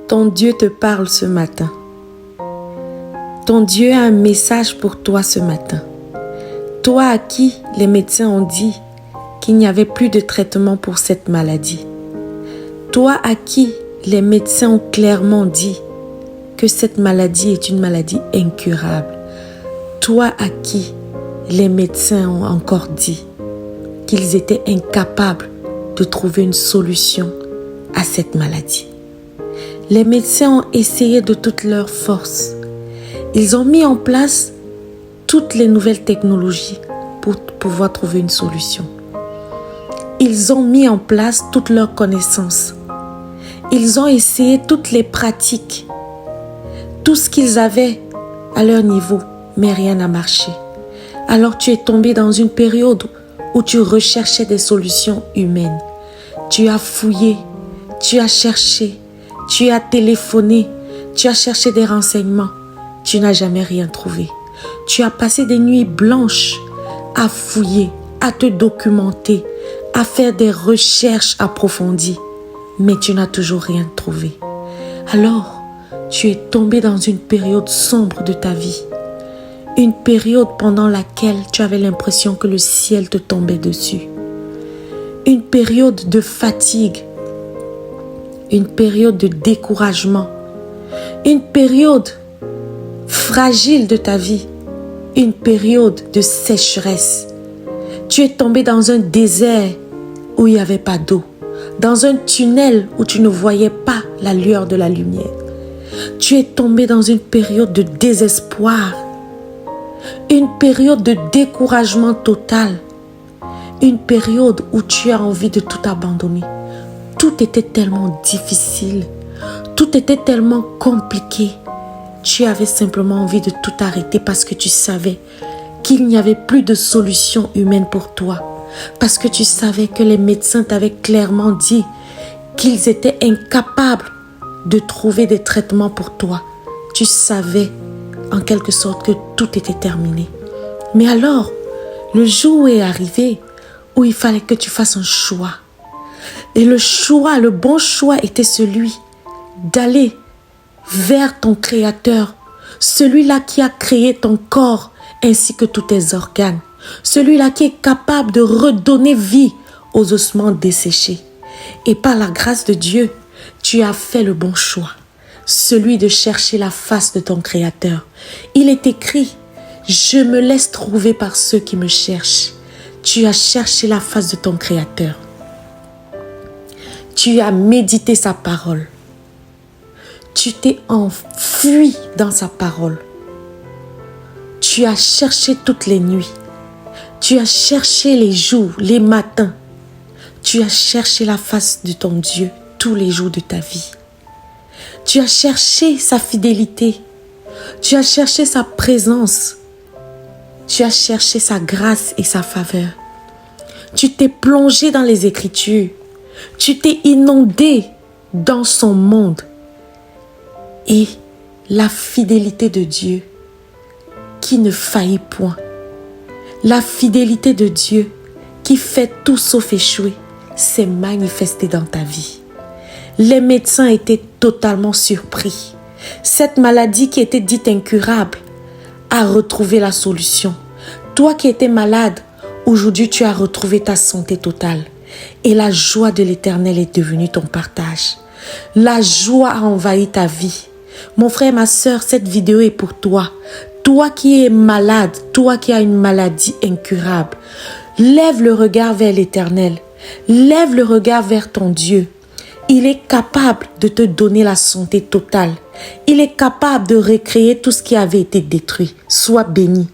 Ton Dieu te parle ce matin. Ton Dieu a un message pour toi ce matin. Toi à qui les médecins ont dit qu'il n'y avait plus de traitement pour cette maladie. Toi à qui les médecins ont clairement dit que cette maladie est une maladie incurable. Toi à qui les médecins ont encore dit qu'ils étaient incapables de trouver une solution à cette maladie. Les médecins ont essayé de toutes leurs forces. Ils ont mis en place toutes les nouvelles technologies pour pouvoir trouver une solution. Ils ont mis en place toutes leurs connaissances. Ils ont essayé toutes les pratiques, tout ce qu'ils avaient à leur niveau, mais rien n'a marché. Alors tu es tombé dans une période où tu recherchais des solutions humaines. Tu as fouillé, tu as cherché, tu as téléphoné, tu as cherché des renseignements. Tu n'as jamais rien trouvé. Tu as passé des nuits blanches à fouiller, à te documenter, à faire des recherches approfondies. Mais tu n'as toujours rien trouvé. Alors, tu es tombé dans une période sombre de ta vie. Une période pendant laquelle tu avais l'impression que le ciel te tombait dessus. Une période de fatigue. Une période de découragement. Une période fragile de ta vie. Une période de sécheresse. Tu es tombé dans un désert où il n'y avait pas d'eau. Dans un tunnel où tu ne voyais pas la lueur de la lumière. Tu es tombé dans une période de désespoir. Une période de découragement total. Une période où tu as envie de tout abandonner. Tout était tellement difficile. Tout était tellement compliqué. Tu avais simplement envie de tout arrêter parce que tu savais qu'il n'y avait plus de solution humaine pour toi. Parce que tu savais que les médecins t'avaient clairement dit qu'ils étaient incapables de trouver des traitements pour toi. Tu savais en quelque sorte que tout était terminé. Mais alors, le jour est arrivé où il fallait que tu fasses un choix. Et le bon choix était celui d'aller vers ton Créateur, celui-là qui a créé ton corps ainsi que tous tes organes, celui-là qui est capable de redonner vie aux ossements desséchés. Et par la grâce de Dieu, tu as fait le bon choix, celui de chercher la face de ton Créateur. Il est écrit, je me laisse trouver par ceux qui me cherchent. Tu as cherché la face de ton Créateur. Tu as médité sa parole. Tu t'es enfui dans sa parole. Tu as cherché toutes les nuits. Tu as cherché les jours, les matins. Tu as cherché la face de ton Dieu tous les jours de ta vie. Tu as cherché sa fidélité. Tu as cherché sa présence. Tu as cherché sa grâce et sa faveur. Tu t'es plongé dans les Écritures. Tu t'es inondé dans son monde. Et la fidélité de Dieu qui ne faillit point. La fidélité de Dieu qui fait tout sauf échouer s'est manifestée dans ta vie. Les médecins étaient totalement surpris. Cette maladie qui était dite incurable a retrouvé la solution. Toi qui étais malade, aujourd'hui tu as retrouvé ta santé totale. Et la joie de l'Éternel est devenue ton partage. La joie a envahi ta vie. Mon frère, ma soeur, cette vidéo est pour toi. Toi qui es malade, toi qui as une maladie incurable, lève le regard vers l'Éternel. Lève le regard vers ton Dieu. Il est capable de te donner la santé totale. Il est capable de recréer tout ce qui avait été détruit. Sois béni.